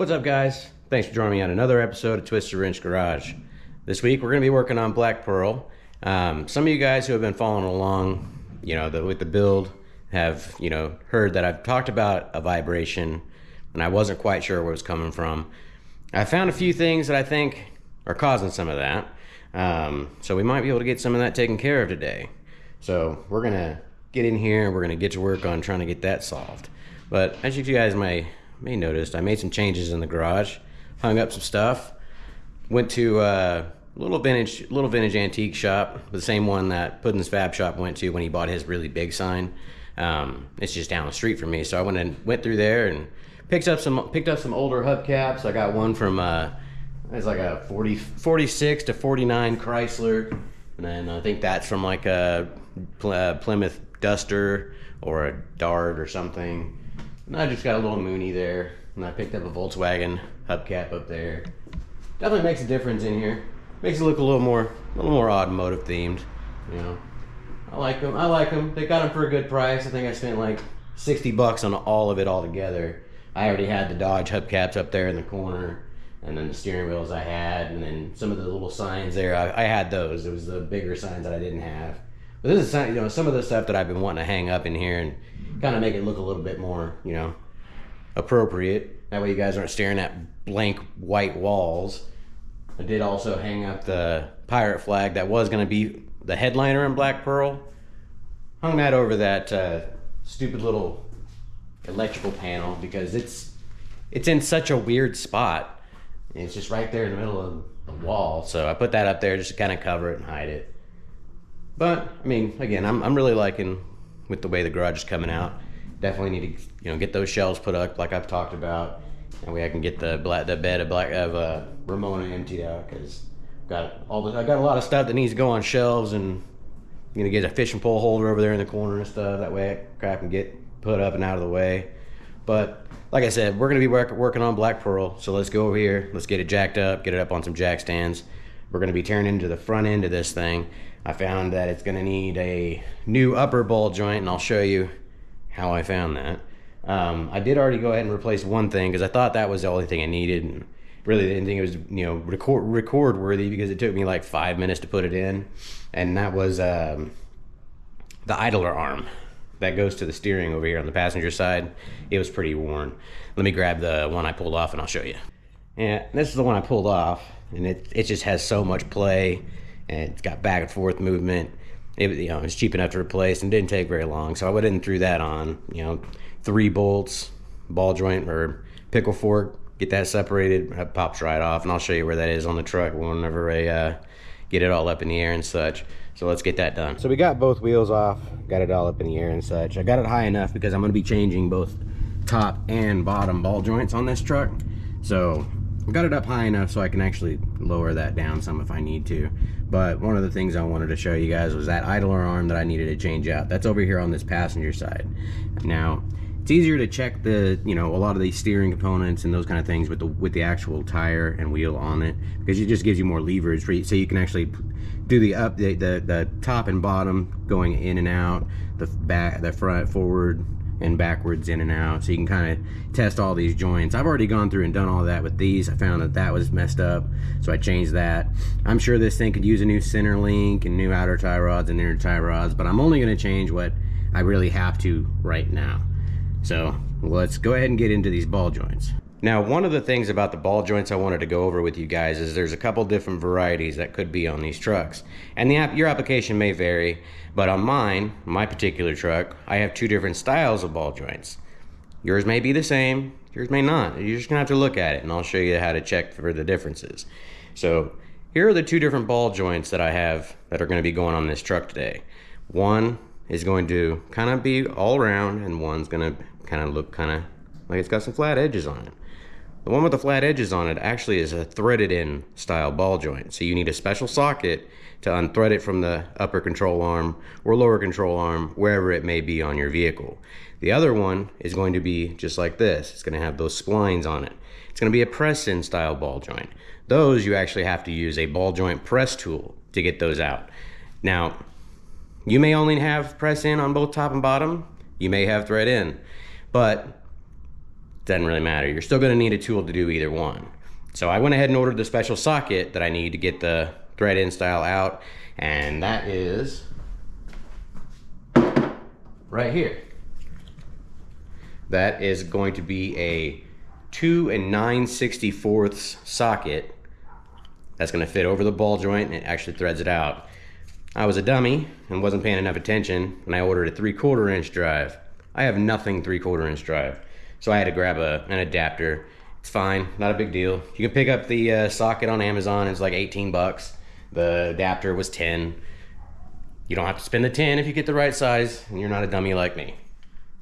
What's up, guys? Thanks for joining me on another episode of Twisted Wrench Garage. This week we're going to be working on Black Pearl. Some of you guys who have been following along, with the build have, heard that I've talked about a vibration and I wasn't quite sure where it was coming from. I found a few things that I think are causing some of that. So we might be able to get some of that taken care of today. So we're going to get in here and we're going to get to work on trying to get that solved. But as you guys may noticed, I made some changes in the garage, hung up some stuff, went to a little vintage antique shop, the same one that Puddin's Fab Shop went to when he bought his really big sign. It's just down the street from me, so I went through there and picked up some older hubcaps. I got one from it's like a 46 to 49 Chrysler, and then I think that's from like a Plymouth Duster or a Dart or something. And I just got a little Mooney there, and I picked up a Volkswagen hubcap up there. Definitely makes a difference in here. Makes it look a little more automotive themed. I like them. They got them for a good price. I think I spent like $60 on all of it all together. I already had the Dodge hubcaps up there in the corner, and then the steering wheels I had, and then some of the little signs there. I had those. It was the bigger signs that I didn't have. But this is some of the stuff that I've been wanting to hang up in here and kind of make it look a little bit more, appropriate. That way you guys aren't staring at blank white walls. I did also hang up the pirate flag that was going to be the headliner in Black Pearl. Hung that over that stupid little electrical panel because it's in such a weird spot. It's just right there in the middle of the wall. So I put that up there just to kind of cover it and hide it. But I mean, again, I'm really liking with the way the garage is coming out. Definitely need to get those shelves put up like I've talked about. That way I can get the bed of Ramona emptied out because I got a lot of stuff that needs to go on shelves, and I'm gonna get a fishing pole holder over there in the corner and stuff. That way crap can get put up and out of the way. But like I said, we're gonna be working on Black Pearl. So let's go over here. Let's get it jacked up. Get it up on some jack stands. We're gonna be turning into the front end of this thing. I found that it's gonna need a new upper ball joint, and I'll show you how I found that. I did already go ahead and replace one thing because I thought that was the only thing I needed, and really didn't think it was record worthy because it took me like 5 minutes to put it in, and that was the idler arm that goes to the steering over here on the passenger side. It was pretty worn. Let me grab the one I pulled off and I'll show you. Yeah, this is the one I pulled off, and it just has so much play, and it's got back and forth movement. It's cheap enough to replace and didn't take very long, so I went in and threw that on. 3 bolts, ball joint or pickle fork, get that separated, it pops right off, and I'll show you where that is on the truck whenever I get it all up in the air and such. So let's get that done. So we got both wheels off, got it all up in the air and such. I got it high enough because I'm going to be changing both top and bottom ball joints on this truck. So I got it up high enough so I can actually lower that down some if I need to. But one of the things I wanted to show you guys was that idler arm that I needed to change out. That's over here on this passenger side. Now, it's easier to check the, a lot of these steering components and those kind of things with the actual tire and wheel on it, because it just gives you more leverage so you can actually do the top and bottom going in and out, the front, forward, and backwards in and out, so you can kind of test all these joints. I've already gone through and done all that with these. I found that was messed up, so I changed that. I'm sure this thing could use a new center link and new outer tie rods and inner tie rods, but I'm only going to change what I really have to right now. So let's go ahead and get into these ball joints. Now, one of the things about the ball joints I wanted to go over with you guys is there's a couple different varieties that could be on these trucks, and your application may vary, but on my particular truck, I have 2 different styles of ball joints. Yours may be the same, yours may not. You're just gonna have to look at it, and I'll show you how to check for the differences. So here are the 2 different ball joints that I have that are gonna be going on this truck today. One is going to kind of be all around, and one's gonna kind of look like it's got some flat edges on it. The one with the flat edges on it actually is a threaded in style ball joint. So you need a special socket to unthread it from the upper control arm or lower control arm, wherever it may be on your vehicle. The other one is going to be just like this. It's going to have those splines on it. It's going to be a press in style ball joint. Those you actually have to use a ball joint press tool to get those out. Now, you may only have press in on both top and bottom. You may have thread in, but doesn't really matter. You're still gonna need a tool to do either one. So I went ahead and ordered the special socket that I need to get the thread in style out, and that is right here. That is going to be a 2 9/64 socket that's gonna fit over the ball joint, and it actually threads it out. I was a dummy and wasn't paying enough attention, and I ordered a 3/4 inch drive. I have nothing 3/4 inch drive, so I had to grab an adapter. It's fine, not a big deal. You can pick up the socket on Amazon. It's like 18 bucks. The adapter was 10. You don't have to spend the 10 if you get the right size, and you're not a dummy like me.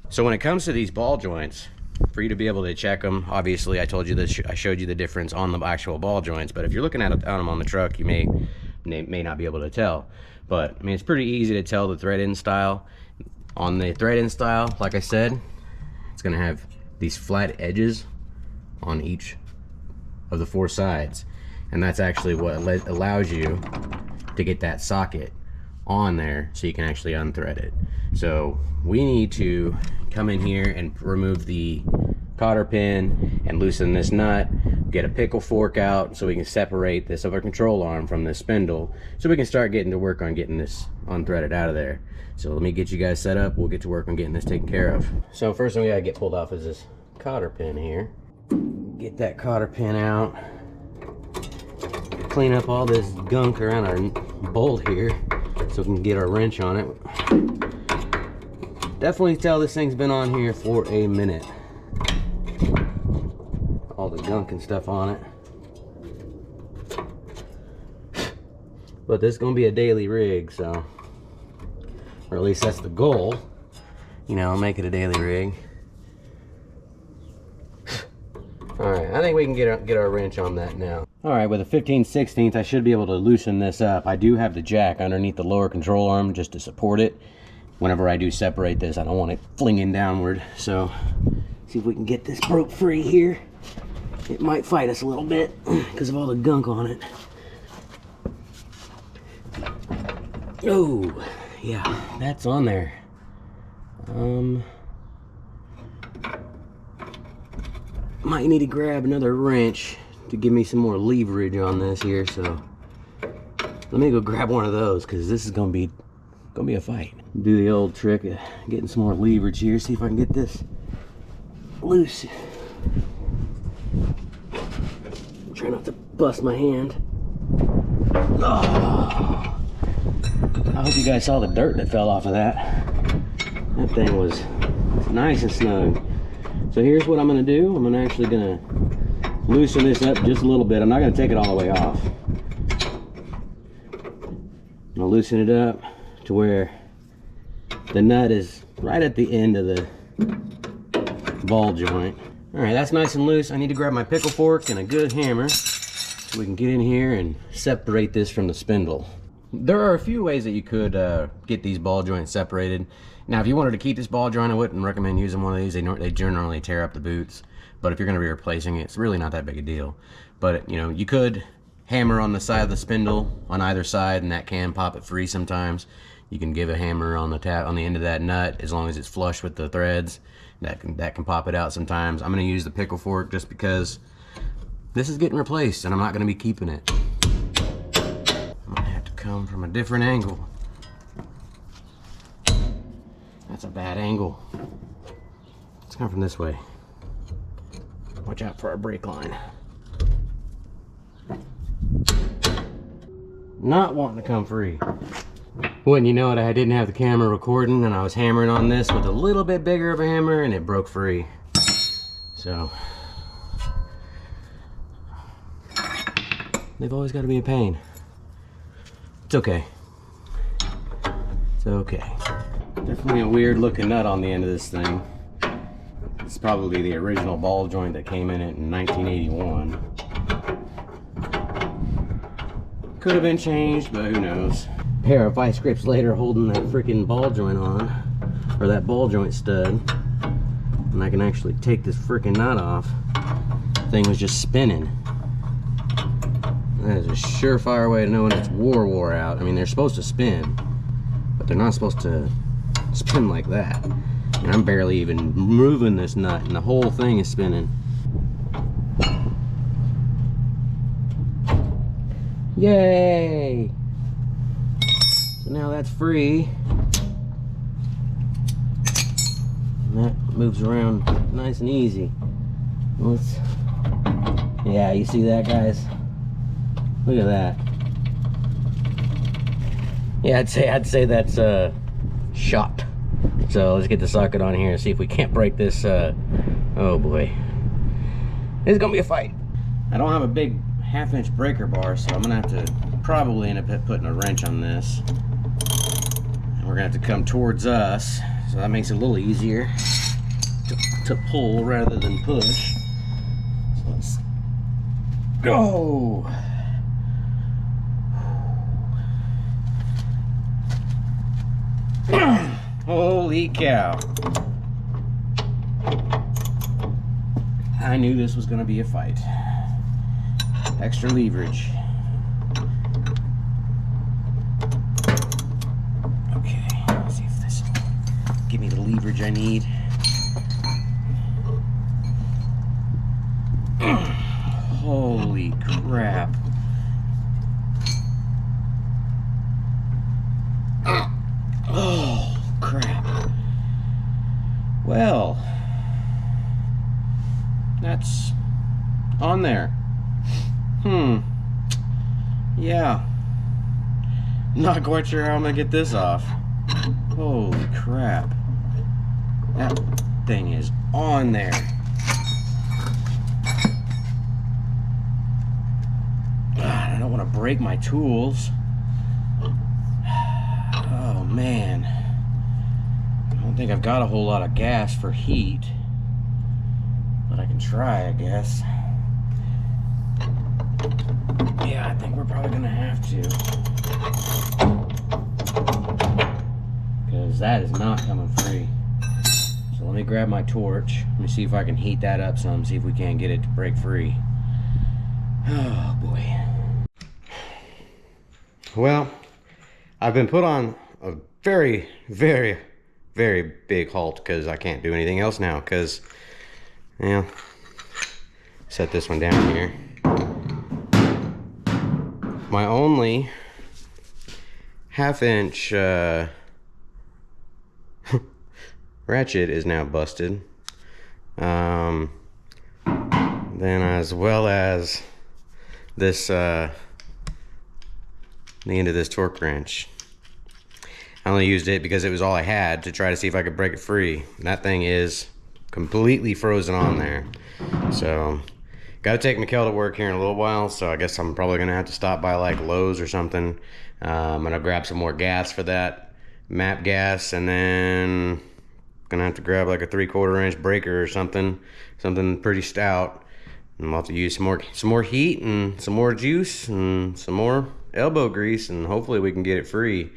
So when it comes to these ball joints, for you to be able to check them, obviously I told you this, I showed you the difference on the actual ball joints, but if you're looking at them on the truck, you may not be able to tell. But I mean, it's pretty easy to tell the thread in style. On the thread in style, like I said, it's gonna have these flat edges on each of the 4 sides, and that's actually what allows you to get that socket on there so you can actually unthread it. So we need to come in here and remove the cotter pin and loosen this nut, get a pickle fork out so we can separate this other control arm from this spindle, so we can start getting to work on getting this unthreaded out of there. So let me get you guys set up. We'll get to work on getting this taken care of. So first thing we gotta get pulled off is this cotter pin here. Get that cotter pin out. Clean up all this gunk around our bolt here so we can get our wrench on it. Definitely tell this thing's been on here for a minute. All the gunk and stuff on it. But this is gonna be a daily rig, so, or at least that's the goal. You know, make it a daily rig. All right, I think we can get our wrench on that now. All right, with a 15/16, I should be able to loosen this up. I do have the jack underneath the lower control arm just to support it. Whenever I do separate this, I don't want it flinging downward. So, see if we can get this broke free here. It might fight us a little bit because of all the gunk on it. Oh, yeah, that's on there. Might need to grab another wrench to give me some more leverage on this here, so let me go grab one of those because this is gonna be a fight. Do the old trick of getting some more leverage here, see if I can get this loose. Try not to bust my hand. Oh, I hope you guys saw the dirt that fell off of that. That thing was nice and snug. So here's what I'm gonna do. I'm actually gonna loosen this up just a little bit. I'm not gonna take it all the way off. I'm gonna loosen it up to where the nut is right at the end of the ball joint. All right, that's nice and loose. I need to grab my pickle fork and a good hammer so we can get in here and separate this from the spindle. There are a few ways that you could get these ball joints separated. Now, if you wanted to keep this ball joint, I wouldn't recommend using one of these. They generally tear up the boots. But if you're going to be replacing it, it's really not that big a deal. But, you know, you could hammer on the side of the spindle on either side, and that can pop it free sometimes. You can give a hammer on the end of that nut, as long as it's flush with the threads. That can pop it out sometimes. I'm going to use the pickle fork just because this is getting replaced, and I'm not going to be keeping it. I'm going to have to come from a different angle. That's a bad angle. Let's come from this way. Watch out for our brake line. Not wanting to come free. Wouldn't you know it, I didn't have the camera recording and I was hammering on this with a little bit bigger of a hammer and it broke free. So, they've always got to be a pain. It's okay. It's okay. Definitely a weird looking nut on the end of this thing. It's probably the original ball joint that came in it in 1981. Could have been changed, but who knows. A pair of vice grips later holding that freaking ball joint on, or that ball joint stud, and I can actually take this freaking nut off. Thing was just spinning. That is a surefire way to know when it's wore out. I mean, they're supposed to spin, but they're not supposed to spin like that. And I'm barely even moving this nut, and the whole thing is spinning. Yay! So now that's free. And that moves around nice and easy. Yeah, you see that, guys? Look at that. Yeah, I'd say that's shot. So let's get the socket on here and see if we can't break this. Oh boy, it's gonna be a fight. I don't have a big 1/2-inch breaker bar, so I'm gonna have to probably end up putting a wrench on this. And we're gonna have to come towards us, so that makes it a little easier to pull rather than push. So let's go. Holy cow. I knew this was gonna be a fight. Extra leverage. Okay, let's see if this will give me the leverage I need. Holy crap. Oh, crap. Well, that's on there. Yeah. Not quite sure how I'm gonna get this off. Holy crap. That thing is on there. God, I don't want to break my tools. Oh man. I don't think I've got a whole lot of gas for heat, but I can try, I guess. Yeah, I think we're probably gonna have to, because that is not coming free. So let me grab my torch. Let me see if I can heat that up some, see if we can't get it to break free. Oh boy. Well, I've been put on a very, very, very big halt because I can't do anything else now, because, yeah, set this one down here. My only 1/2-inch ratchet is now busted. Then as well as this, the end of this torque wrench. I only used it because it was all I had to try to see if I could break it free. And that thing is completely frozen on there. So, got to take Mikkel to work here in a little while, so I guess I'm probably going to have to stop by like Lowe's or something. I'm going to grab some more gas for that, MAP gas, and then going to have to grab like a 3/4 inch breaker or something pretty stout. And we'll have to use some more heat and some more juice and some more elbow grease, and hopefully we can get it free.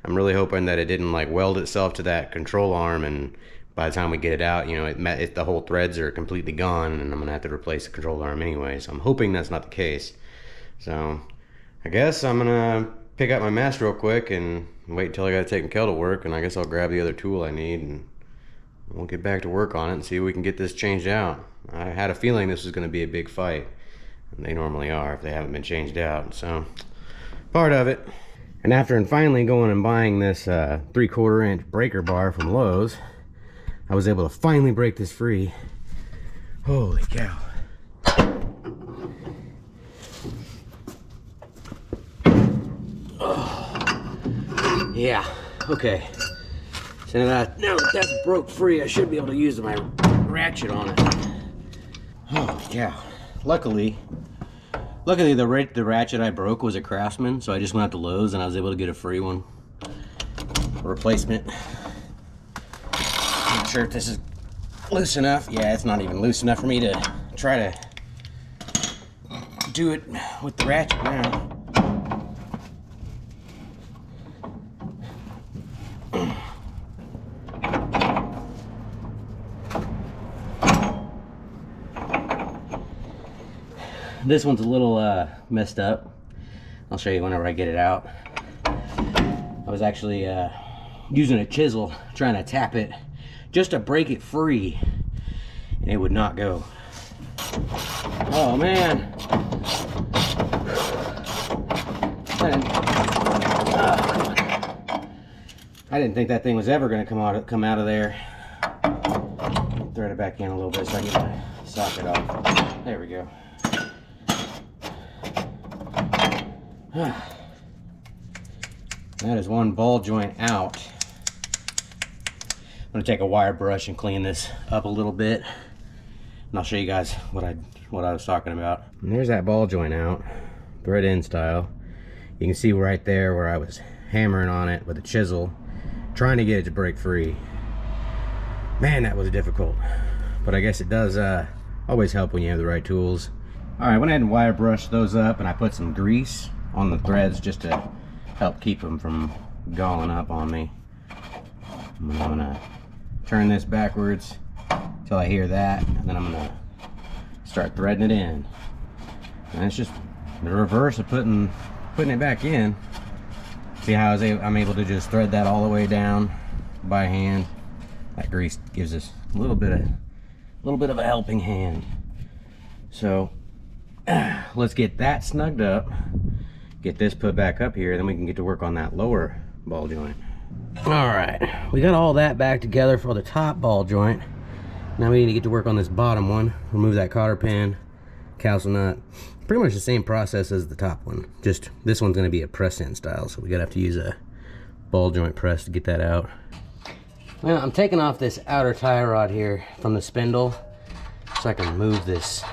I'm really hoping that it didn't like weld itself to that control arm, and by the time we get it out, you know, the whole threads are completely gone, and I'm gonna have to replace the control arm anyway. So I'm hoping that's not the case. So I guess I'm gonna pick up my mess real quick and wait until I gotta take Mikkel to work, and I guess I'll grab the other tool I need and we'll get back to work on it and see if we can get this changed out. I had a feeling this was gonna be a big fight, and they normally are if they haven't been changed out. So part of it. And after finally going and buying this 3/4 inch breaker bar from Lowe's, I was able to finally break this free. Holy cow. Oh. Yeah, okay. So now that that's broke free, I should be able to use my ratchet on it. Holy cow. Luckily the ratchet I broke was a Craftsman, so I just went out to Lowe's and I was able to get a free one. A replacement. Not sure if this is loose enough. Yeah, it's not even loose enough for me to try to do it with the ratchet now. This one's a little messed up. I'll show you whenever I get it out. I was actually using a chisel trying to tap it just to break it free, and it would not go. Oh man. I didn't think that thing was ever going to come out of there. Thread it back in a little bit so I can get my socket off. There we go. That is one ball joint out. I'm going to take a wire brush and clean this up a little bit, and I'll show you guys what I was talking about. And there's that ball joint out, thread in style. You can see right there where I was hammering on it with a chisel, trying to get it to break free. Man, that was difficult, but I guess it does always help when you have the right tools. All right, I went ahead and wire brushed those up, and I put some grease on the threads just to help keep them from galling up on me. I'm gonna turn this backwards until I hear that, and then I'm gonna start threading it in. And it's just the reverse of putting it back in. See how I'm able to just thread that all the way down by hand. That grease gives us a little bit of a helping hand. So let's get that snugged up, get this put back up here, then we can get to work on that lower ball joint. All right, we got all that back together for the top ball joint. Now we need to get to work on this bottom one. Remove that cotter pin, castle nut. Pretty much the same process as the top one, just this one's going to be a press in style, so we're gonna have to use a ball joint press to get that out. Well, I'm taking off this outer tie rod here from the spindle so I can move this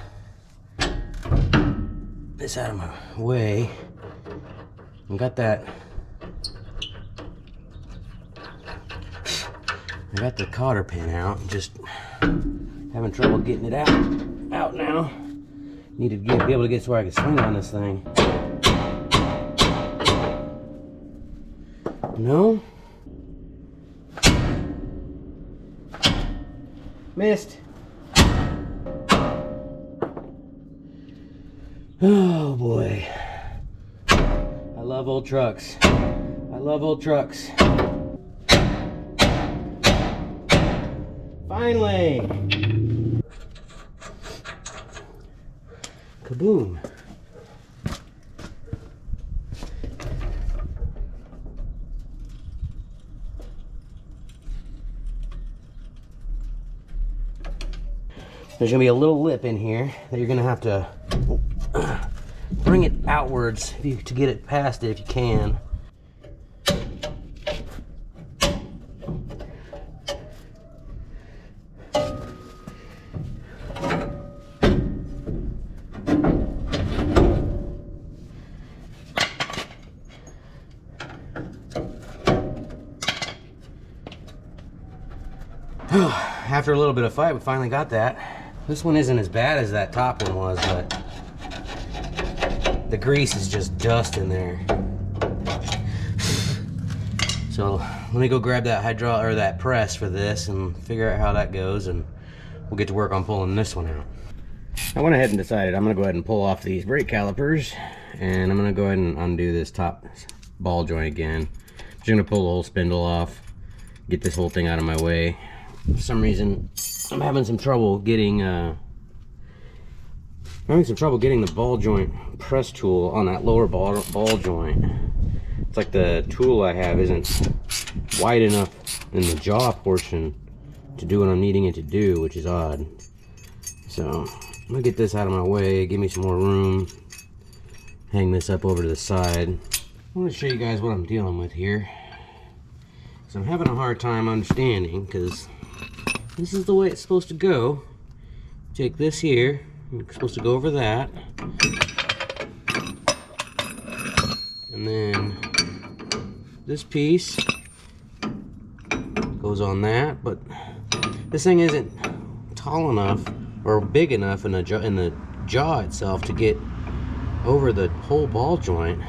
out of my way. I got the cotter pin out, just having trouble getting it out now. Need to be able to get to where I can swing on this thing. No? Missed. Oh boy. I love old trucks. I love old trucks. Finally. Kaboom. There's gonna be a little lip in here that you're gonna have to bring it outwards to get it past it if you can. After a little bit of fight, we finally got that. This one isn't as bad as that top one was, but the grease is just dust in there. So let me go grab that that press for this and figure out how that goes, and we'll get to work on pulling this one out. I went ahead and decided I'm gonna go ahead and pull off these brake calipers, and I'm gonna go ahead and undo this top ball joint again. I'm just gonna pull the whole spindle off, get this whole thing out of my way. For some reason, I'm having some trouble getting the ball joint press tool on that lower ball joint. It's like the tool I have isn't wide enough in the jaw portion to do what I'm needing it to do, which is odd. So I'm gonna get this out of my way, give me some more room, hang this up over to the side. I want to show you guys what I'm dealing with here. So I'm having a hard time understanding, because this is the way it's supposed to go. Take this here, it's supposed to go over that. And then this piece goes on that, but this thing isn't tall enough or big enough in the jaw itself to get over the whole ball joint.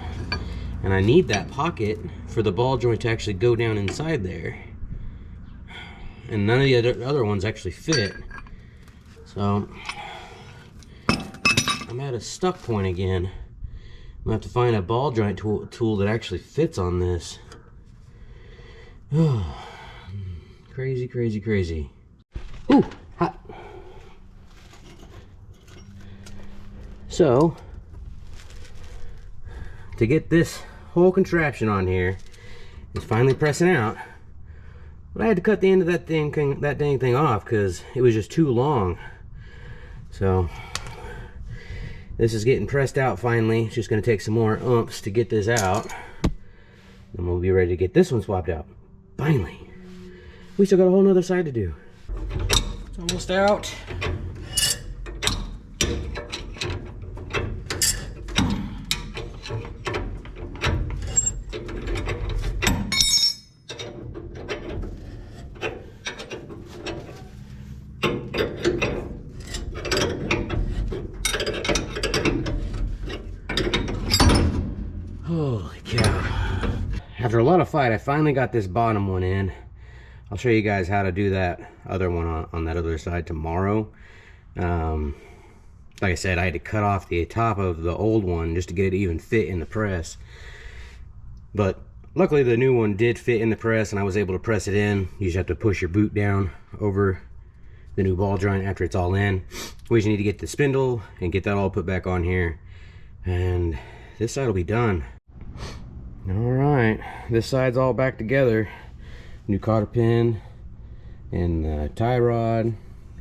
And I need that pocket for the ball joint to actually go down inside there. And none of the other ones actually fit. So I'm at a stuck point again. I'm gonna have to find a ball joint tool that actually fits on this. Crazy, crazy, crazy. Ooh, hot. So, to get this whole contraption on here, it's finally pressing out. But I had to cut the end of that dang thing off because it was just too long. So, this is getting pressed out finally. It's just going to take some more oomph to get this out. And we'll be ready to get this one swapped out. Finally. We still got a whole nother side to do. It's almost out. Holy cow. After a lot of fight, I finally got this bottom one in. I'll show you guys how to do that other one on that other side tomorrow. Like I said, I had to cut off the top of the old one just to get it even fit in the press. But luckily the new one did fit in the press and I was able to press it in. You just have to push your boot down over the new ball joint after it's all in. We just need to get the spindle and get that all put back on here. And this side will be done. Alright, this side's all back together. New cotter pin and tie rod,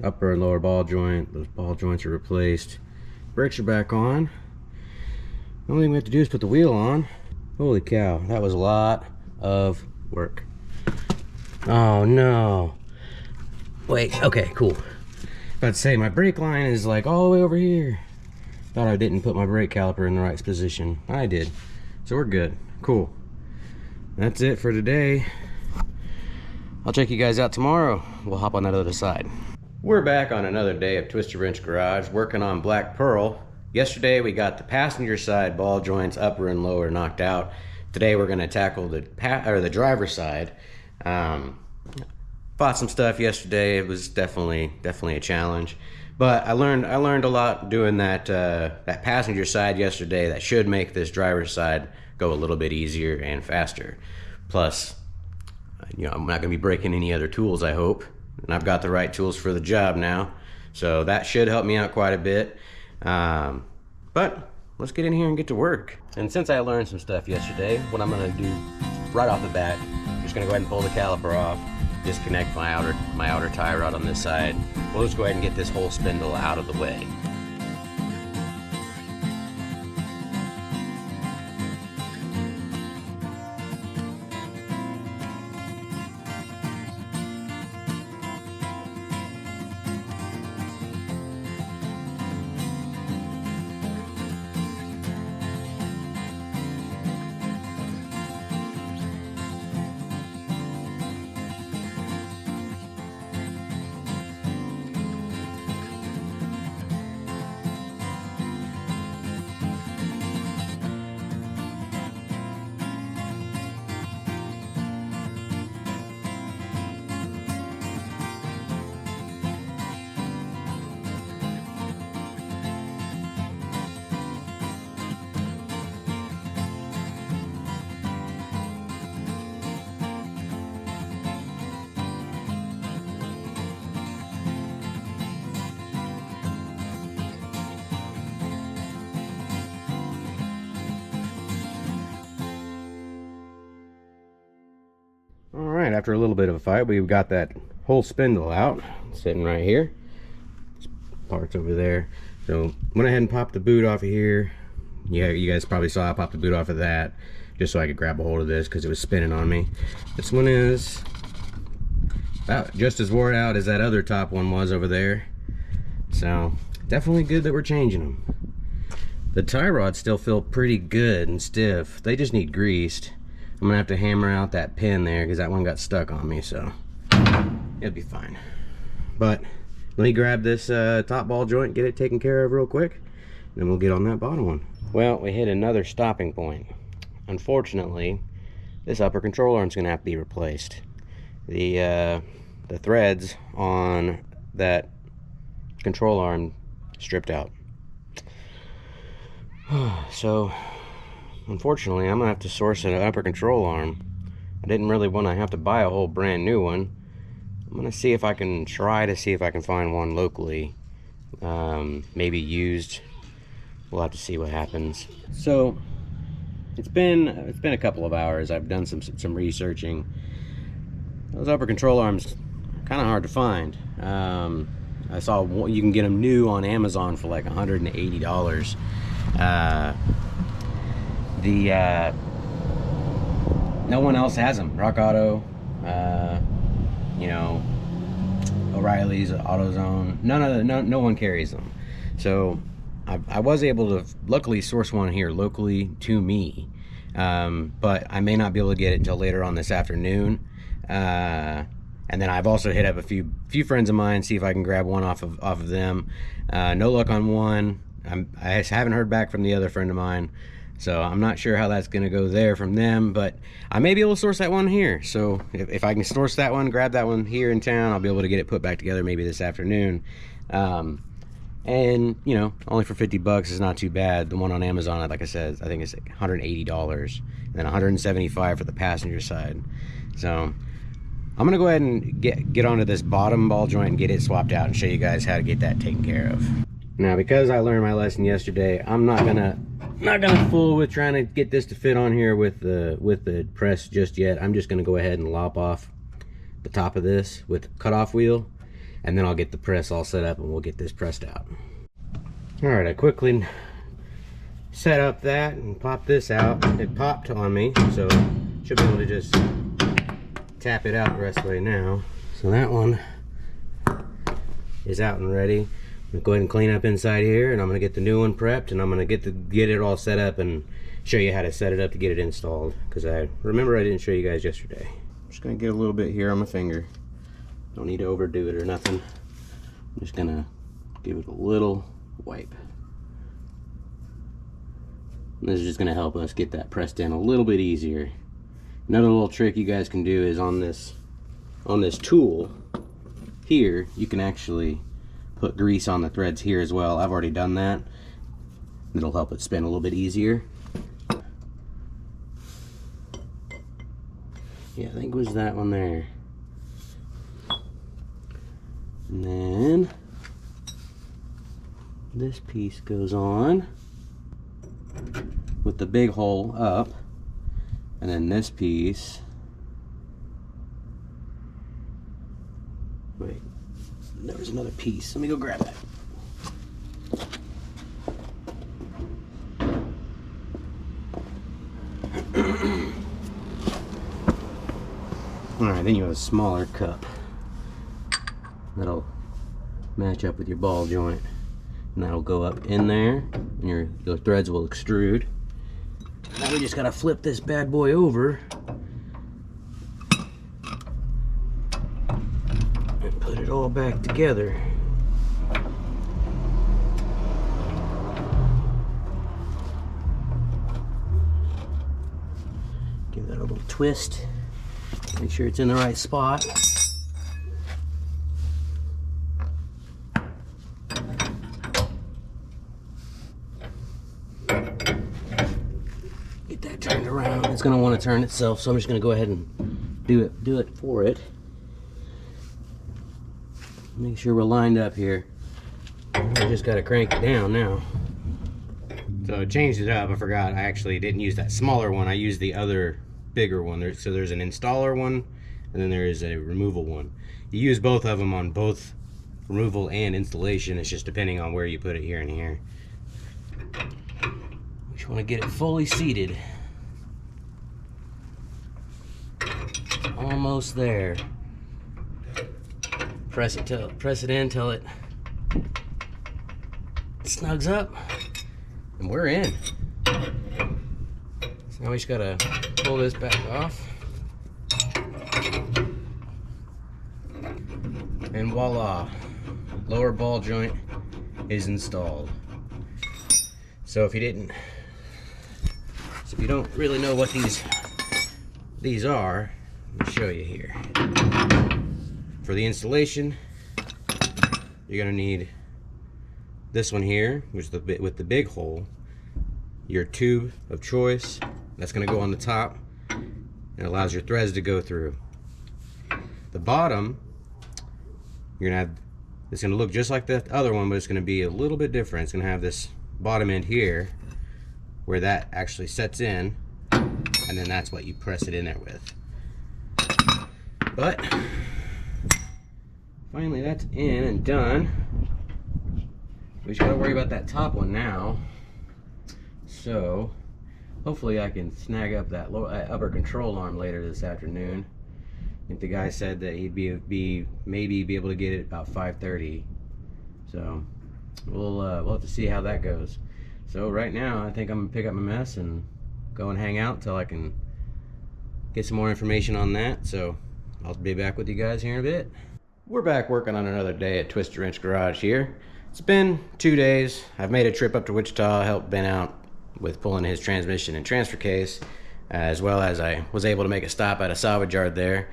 upper and lower ball joint. Those ball joints are replaced. Brakes are back on. The only thing we have to do is put the wheel on. Holy cow, that was a lot of work. Oh no. Wait, okay, cool. About to say, my brake line is like all the way over here. Thought I didn't put my brake caliper in the right position. I did. So we're good. Cool. That's it for today. I'll check you guys out tomorrow. We'll hop on that other side. We're back on another day of Twisted Wrench Garage working on Black Pearl. Yesterday we got the passenger side ball joints upper and lower knocked out. Today we're going to tackle the driver's side. Bought some stuff yesterday. It was definitely a challenge. But I learned a lot doing that passenger side yesterday. That should make this driver's side go a little bit easier and faster. Plus, you know, I'm not going to be breaking any other tools, I hope. And I've got the right tools for the job now. So that should help me out quite a bit. But let's get in here and get to work. And since I learned some stuff yesterday, what I'm going to do right off the bat, I'm just going to go ahead and pull the caliper off, disconnect my outer tie rod on this side. We'll just go ahead and get this whole spindle out of the way. Alright, after a little bit of a fight, we've got that whole spindle out, sitting right here. This part's over there. So, went ahead and popped the boot off of here. Yeah, you guys probably saw I popped the boot off of that, just so I could grab a hold of this, because it was spinning on me. This one is about just as wore out as that other top one was over there. So, definitely good that we're changing them. The tie rods still feel pretty good and stiff. They just need greased. I'm gonna have to hammer out that pin there because that one got stuck on me, so it'll be fine. But let me grab this top ball joint, get it taken care of real quick, and then we'll get on that bottom one. Well, we hit another stopping point. Unfortunately, this upper control arm's gonna have to be replaced. The threads on that control arm stripped out. So unfortunately, I'm gonna have to source an upper control arm. I didn't really want to have to buy a whole brand new one, I'm gonna see if I can find one locally, maybe used. We'll have to see what happens. So it's been a couple of hours. I've done some researching. Those upper control arms are kind of hard to find. I saw you can get them new on Amazon for like $180. No one else has them. Rock Auto, you know, O'Reilly's, AutoZone. No one carries them. So I was able to luckily source one here locally to me, but I may not be able to get it until later on this afternoon. And then I've also hit up a few friends of mine, see if I can grab one off of them. No luck on one. I haven't heard back from the other friend of mine, so I'm not sure how that's gonna go there from them, but I may be able to source that one here. So if I can source that one, grab that one here in town, I'll be able to get it put back together maybe this afternoon. And you know, only for 50 bucks is not too bad. The one on Amazon, like I said, I think it's like $180, and then $175 for the passenger side. So I'm gonna go ahead and get onto this bottom ball joint and get it swapped out and show you guys how to get that taken care of. Now, because I learned my lesson yesterday, I'm not gonna fool with trying to get this to fit on here with the press just yet. I'm just gonna go ahead and lop off the top of this with the cutoff wheel, and then I'll get the press all set up and we'll get this pressed out. All right, I quickly set up that and popped this out. It popped on me, so should be able to just tap it out the rest of the way now. So that one is out and ready. I'm gonna go ahead and clean up inside here, and I'm gonna get the new one prepped, and I'm gonna get it all set up and show you how to set it up to get it installed, because I remember I didn't show you guys yesterday. I'm just gonna get a little bit here on my finger. Don't need to overdo it or nothing. I'm just gonna give it a little wipe. And this is just gonna help us get that pressed in a little bit easier. Another little trick you guys can do is on this tool here, you can actually put grease on the threads here as well. I've already done that. It'll help it spin a little bit easier. Yeah, I think it was that one there. And then this piece goes on with the big hole up. And then this piece, wait, there was another piece. Let me go grab that. All right, then you have a smaller cup. That'll match up with your ball joint. And that'll go up in there, and your threads will extrude. Now we just gotta flip this bad boy over and put it all back together. Give that a little twist. Make sure it's in the right spot. Turned around. It's going to want to turn itself, so I'm just going to go ahead and do it for it. Make sure we're lined up here. I just got to crank it down now. So I changed it up. I forgot. I actually didn't use that smaller one. I used the other bigger one. So there's an installer one, and then there is a removal one. You use both of them on both removal and installation. It's just depending on where you put it here and here. We just want to get it fully seated. Almost there. Press it in till it snugs up, and we're in. So now we just gotta pull this back off, and voila, lower ball joint is installed. So if you don't really know what these are, let me show you here. For the installation, you're gonna need this one here, which is the bit with the big hole, your tube of choice. That's gonna go on the top and allows your threads to go through. The bottom you're gonna have, it's gonna look just like the other one, but it's gonna be a little bit different. It's gonna have this bottom end here where that actually sets in, and then that's what you press it in there with. But finally that's in and done. We just gotta worry about that top one now. So hopefully I can snag up that upper control arm later this afternoon. I think the guy said that he'd maybe be able to get it about 5:30. So we'll have to see how that goes. So right now I think I'm gonna pick up my mess and go and hang out till I can get some more information on that. So I'll be back with you guys here in a bit. We're back working on another day at Twisted Wrench Garage here. It's been 2 days. I've made a trip up to Wichita, helped Ben out with pulling his transmission and transfer case, as well as I was able to make a stop at a salvage yard there.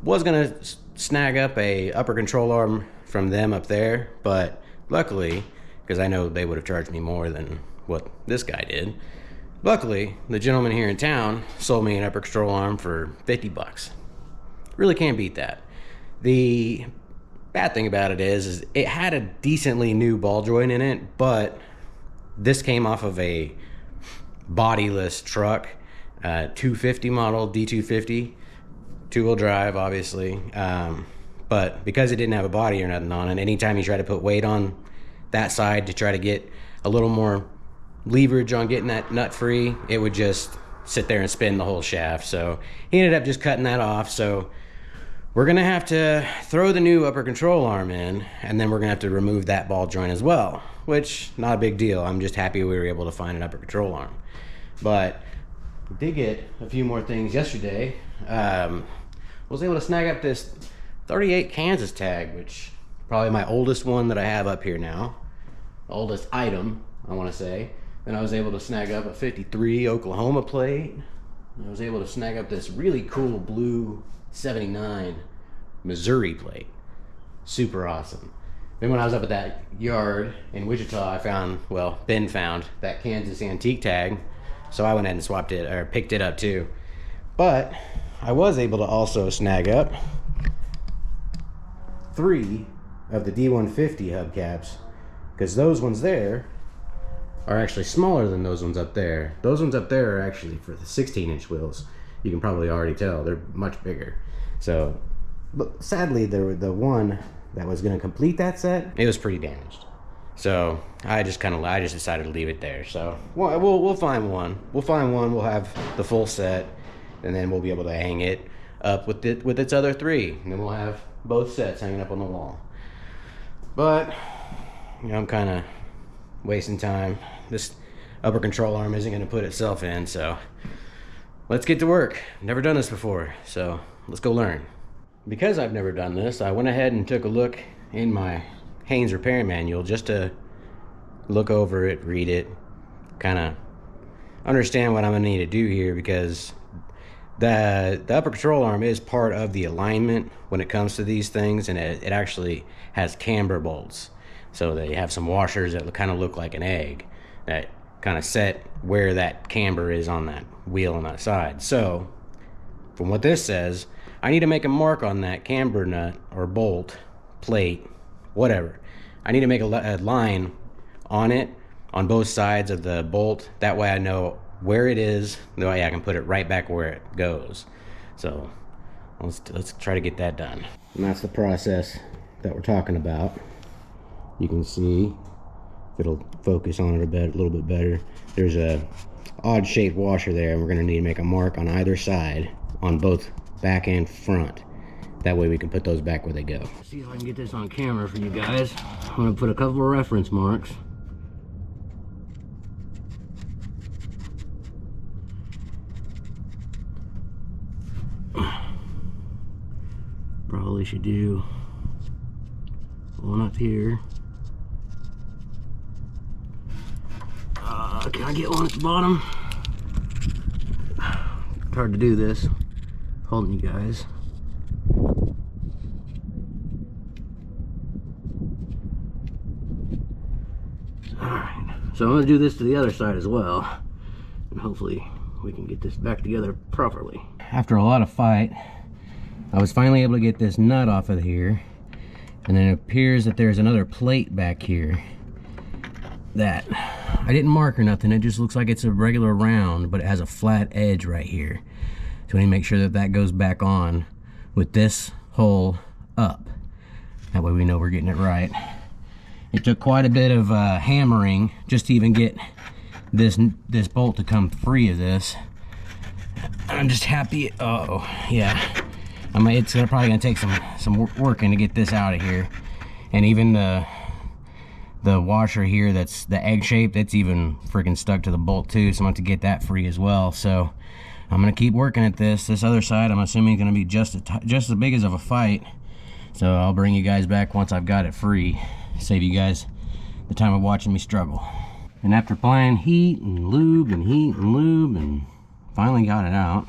Was gonna snag up a upper control arm from them up there, but luckily, because I know they would have charged me more than what this guy did, luckily the gentleman here in town sold me an upper control arm for 50 bucks. Really can't beat that. The bad thing about it is it had a decently new ball joint in it, but this came off of a bodiless truck, 250 model, D250, two-wheel drive, obviously. But because it didn't have a body or nothing on it, anytime you try to put weight on that side to try to get a little more leverage on getting that nut free, it would just sit there and spin the whole shaft. So he ended up just cutting that off. So we're gonna have to throw the new upper control arm in, and then we're gonna have to remove that ball joint as well, which not a big deal. I'm just happy we were able to find an upper control arm. But we did get a few more things yesterday. Was able to snag up this 38 Kansas tag, which probably my oldest one that I have up here now. Oldest item, I want to say. Then I was able to snag up a 53 Oklahoma plate. I was able to snag up this really cool blue 79 Missouri plate. Super awesome. Then when I was up at that yard in Wichita, I found, well, Ben found that Kansas antique tag. So I went ahead and swapped it, or picked it up too. But I was able to also snag up 3 of the D150 hubcaps, because those ones there are actually smaller than those ones up there. Those ones up there are actually for the 16-inch wheels. You can probably already tell they're much bigger. So, but sadly, the one that was going to complete that set, it was pretty damaged. So I just decided to leave it there. So we'll find one. We'll find one. We'll have the full set, and then we'll be able to hang it up with its other 3, and then we'll have both sets hanging up on the wall. But you know, I'm kind of wasting time. This upper control arm isn't going to put itself in, so let's get to work. Never done this before, so let's go learn. Because I've never done this, I went ahead and took a look in my Haynes repair manual just to look over it, read it, kind of understand what I'm going to need to do here, because the upper control arm is part of the alignment when it comes to these things, and it actually has camber bolts. So they have some washers that kind of look like an egg that kind of set where that camber is on that wheel on that side. So from what this says, I need to make a mark on that camber nut or bolt, plate, whatever. I need to make a line on it on both sides of the bolt. That way I know where it is, that way I can put it right back where it goes. So let's try to get that done. And that's the process that we're talking about. You can see, if it'll focus on it a little bit better, there's a odd shaped washer there, and we're going to need to make a mark on either side on both back and front. That way we can put those back where they go. Let's see if I can get this on camera for you guys. I'm going to put a couple of reference marks. Probably should do one up here. Can I get one at the bottom? It's hard to do this, holding you guys. Alright, so I'm going to do this to the other side as well, and hopefully we can get this back together properly. After a lot of fight, I was finally able to get this nut off of here, And then it appears that there's another plate back here that I didn't mark or nothing. It just looks like it's a regular round, but it has a flat edge right here. So we need to make sure that that goes back on with this hole up. That way we know we're getting it right. It took quite a bit of hammering just to even get this bolt to come free of this. I'm just happy. Oh yeah, it's probably gonna take some working to get this out of here. And even the washer here, that's the egg shape, that's even freaking stuck to the bolt too, so I'm going to get that free as well. So I'm gonna keep working at this other side. I'm assuming gonna be just as big as of a fight, so I'll bring you guys back once I've got it free, save you guys the time of watching me struggle. And after applying heat and lube and finally got it out,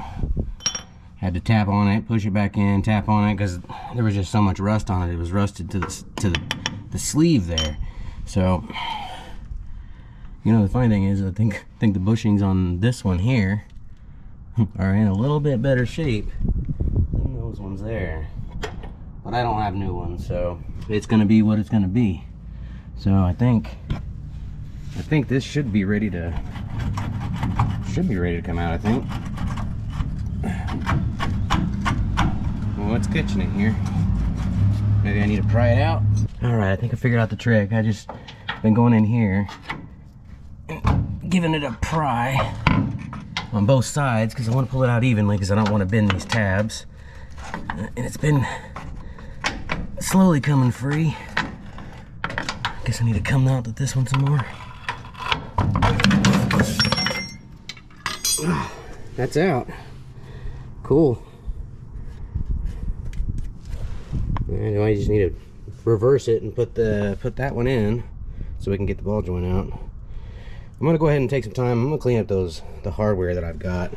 had to tap on it, push it back in, tap on it, because there was just so much rust on it. It was rusted to the sleeve there. So, you know, the funny thing is, I think the bushings on this one here are in a little bit better shape than those ones there. But I don't have new ones, so it's gonna be what it's gonna be. So I think this should be ready to come out, I think. Well, what's catching it here? Maybe I need to pry it out. All right, I think I figured out the trick. I just been going in here and giving it a pry on both sides because I want to pull it out evenly, because I don't want to bend these tabs. And it's been slowly coming free. Guess I need to come out with this one some more. That's out. Cool. And I just need to reverse it and put that one in so we can get the ball joint out. I'm gonna go ahead and take some time. I'm gonna clean up the hardware that I've got.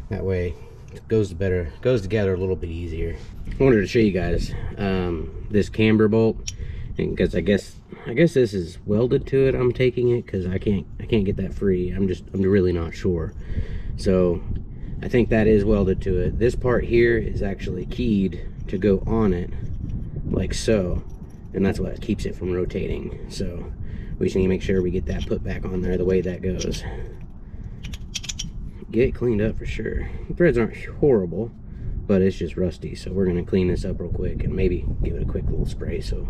That way it goes together a little bit easier. I wanted to show you guys this camber bolt, because I guess this is welded to it. I'm taking it because I can't get that free. I'm really not sure. So I think that is welded to it. This part here is actually keyed to go on it like so, and that's what keeps it from rotating. So we just need to make sure we get that put back on there the way that goes. Get it cleaned up for sure. The threads aren't horrible, but it's just rusty, so we're going to clean this up real quick and maybe give it a quick little spray so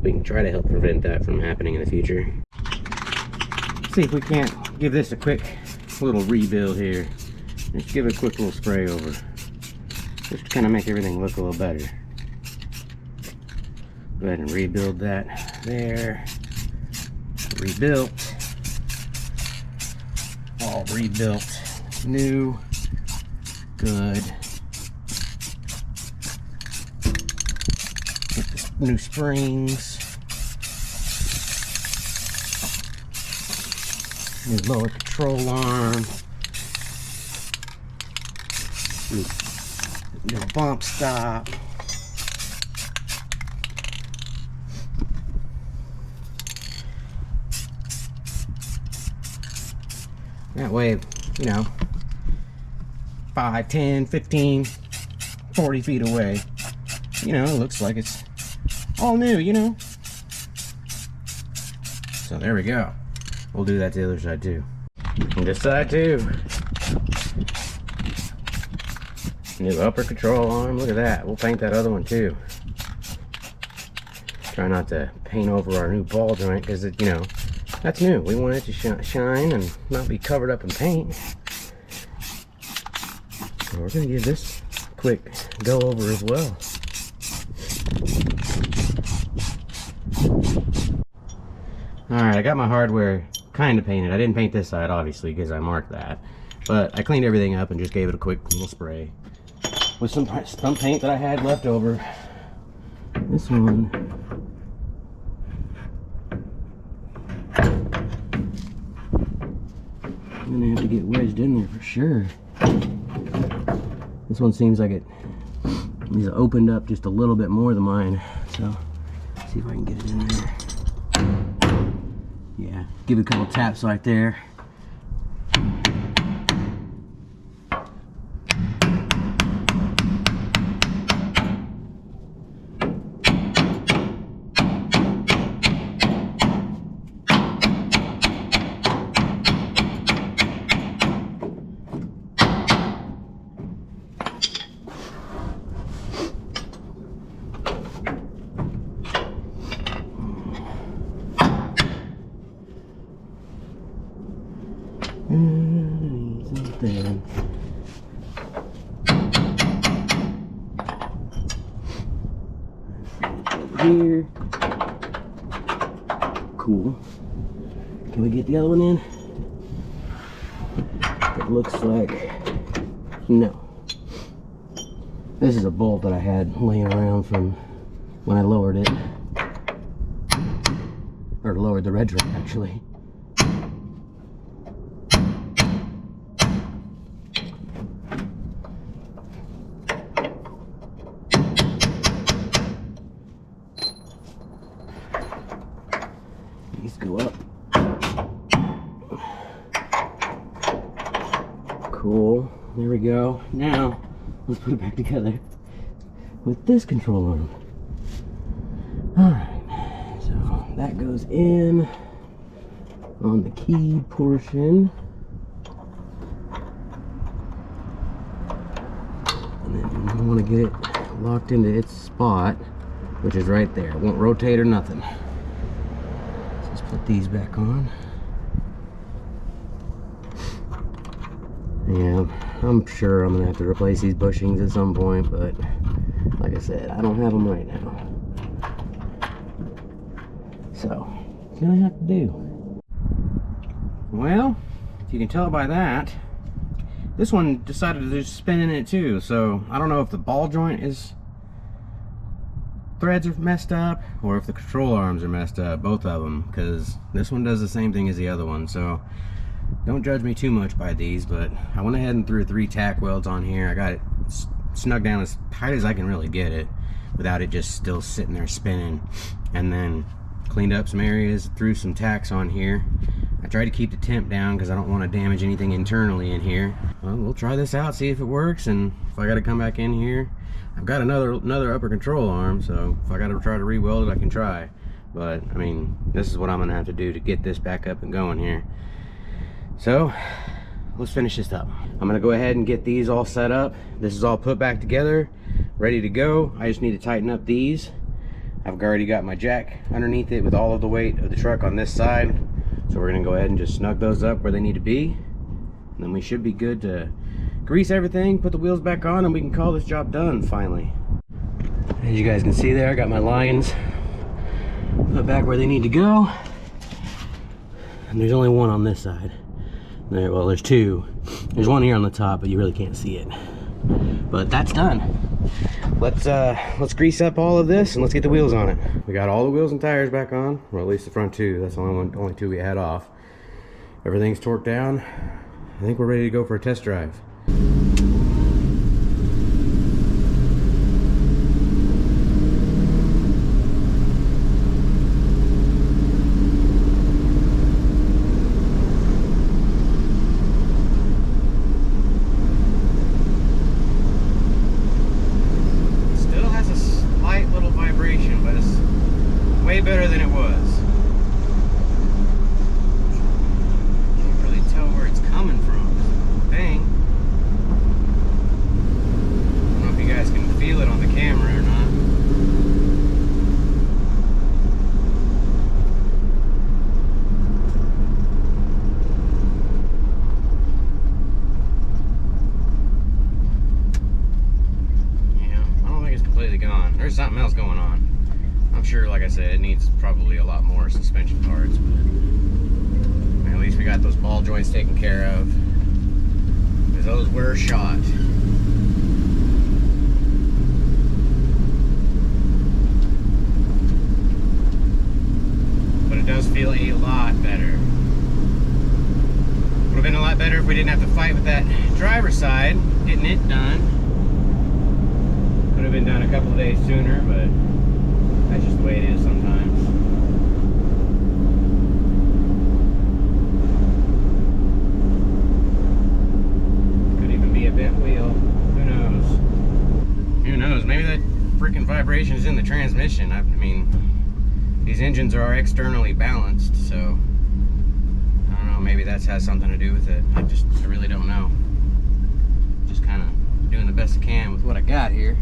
we can try to help prevent that from happening in the future. Let's see if we can't give this a quick little rebuild here. Just give it a quick little spray over, just to kind of make everything look a little better. Go ahead and rebuild that there. Rebuilt. All rebuilt. New. Good. Get the new springs. New lower control arm. New bump stop. That way, you know, 5, 10, 15, 40 feet away, you know, it looks like it's all new, you know. So there we go. We'll do that to the other side too. And this side too. New upper control arm. Look at that. We'll paint that other one too. Try not to paint over our new ball joint, because it, you know, that's new. We want it to shine and not be covered up in paint. So we're going to give this a quick go over as well. Alright, I got my hardware kind of painted. I didn't paint this side, obviously, because I marked that. But I cleaned everything up and just gave it a quick little spray with some paint that I had left over. This one. I'm gonna have to get wedged in there for sure. This one seems like it needs to opened up just a little bit more than mine. So, see if I can get it in there. Yeah, give it a couple taps right there. Something. Over here. Cool. Can we get the other one in? It looks like no. This is a bolt that I had laying around from when I lowered it. Or lowered the red drum, actually. These go up. Cool. There we go. Now, let's put it back together with this control arm. Alright, so that goes in on the key portion. And then we want to get it locked into its spot, which is right there. It won't rotate or nothing. So let's put these back on. Yeah, I'm sure I'm gonna have to replace these bushings at some point, but like I said, I don't have them right now. So, it's gonna have to do. Well, if you can tell by that, this one decided to just spin in it too, so I don't know if the ball joint threads are messed up or if the control arms are messed up, both of them, because this one does the same thing as the other one. So don't judge me too much by these, but I went ahead and threw 3 tack welds on here. I got it snug down as tight as I can really get it without it just still sitting there spinning, and then cleaned up some areas, threw some tacks on here. I tried to keep the temp down because I don't want to damage anything internally in here. Well, we'll try this out, see if it works, and if I got to come back in here, I've got another upper control arm, so if I got to try to re-weld it, I can try. But I mean, this is what I'm gonna have to do to get this back up and going here. So let's finish this up. I'm gonna go ahead and get these all set up. This is all put back together, ready to go. I just need to tighten up these. I've already got my jack underneath it with all of the weight of the truck on this side. So we're gonna go ahead and just snug those up where they need to be. And then we should be good to grease everything, put the wheels back on, and we can call this job done finally. As you guys can see there, I got my lines put back where they need to go. And there's only one on this side. There, well, there's 2. There's one here on the top, but you really can't see it. But that's done. Let's grease up all of this and let's get the wheels on it. We got all the wheels and tires back on, or at least the front 2. That's the only 2 we had off. Everything's torqued down. I think we're ready to go for a test drive. Better than it was. Can't really tell where it's coming from. Dang. I don't know if you guys can feel it on the camera or not. Yeah, I don't think it's completely gone. There's something else going on. I'm sure, like I said, it needs probably a lot more suspension parts, but I mean, at least we got those ball joints taken care of, because those were shot. But it does feel a lot better. Would have been a lot better if we didn't have to fight with that driver's side, getting it done. Could have been done a couple of days sooner, but that's just the way it is sometimes. Could even be a bent wheel. Who knows? Who knows? Maybe that freaking vibration is in the transmission. I mean, these engines are externally balanced, so I don't know. Maybe that has something to do with it. I really don't know. Just kind of doing the best I can with what I got here.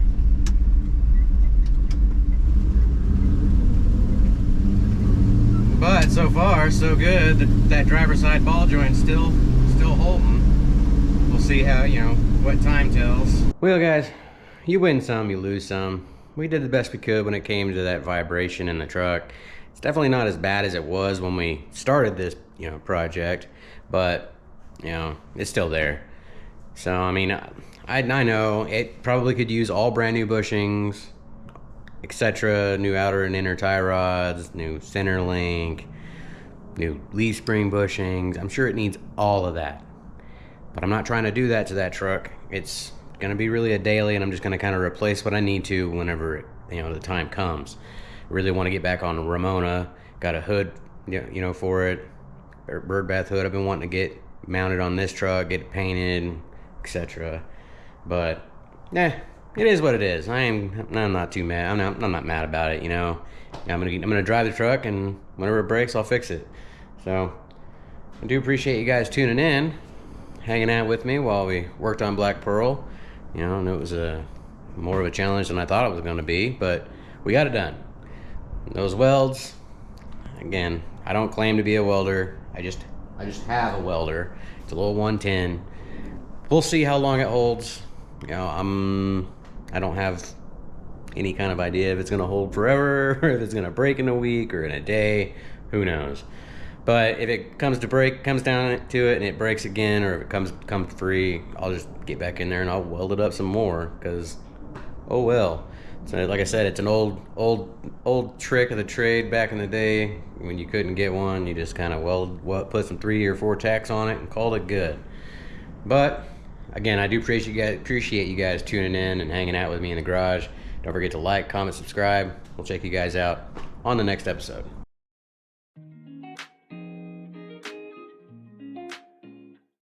But so far, so good. That driver's side ball joint still still holding. We'll see how, you know, what time tells. Well, guys, you win some, you lose some. We did the best we could when it came to that vibration in the truck. It's definitely not as bad as it was when we started this, you know, project, but, you know, it's still there. So, I mean, I know it probably could use all brand new bushings, etc., new outer and inner tie rods, new center link, new leaf spring bushings. I'm sure it needs all of that, but I'm not trying to do that to that truck. It's gonna be really a daily, and I'm just gonna kind of replace what I need to whenever, you know, the time comes. I really want to get back on Ramona. Got a hood, you know, for it, or bird bath hood. I've been wanting to get mounted on this truck, get it painted, etc. But it is what it is. I'm not too mad. I'm not mad about it. You know, I'm gonna drive the truck, and whenever it breaks, I'll fix it. So I do appreciate you guys tuning in, hanging out with me while we worked on Black Pearl. You know, and it was more of a challenge than I thought it was going to be, but we got it done. Those welds, again, I don't claim to be a welder. I just have a welder. It's a little 110. We'll see how long it holds. You know, I don't have any kind of idea if it's going to hold forever, or if it's going to break in a week or in a day. Who knows? But if it comes down to it and it breaks again, or if it comes free, I'll just get back in there and I'll weld it up some more, because, oh well. So like I said, it's an old trick of the trade back in the day. When you couldn't get one, you just kind of put some 3 or 4 tacks on it and called it good. But again, I do appreciate you guys tuning in and hanging out with me in the garage. Don't forget to like, comment, subscribe. We'll check you guys out on the next episode.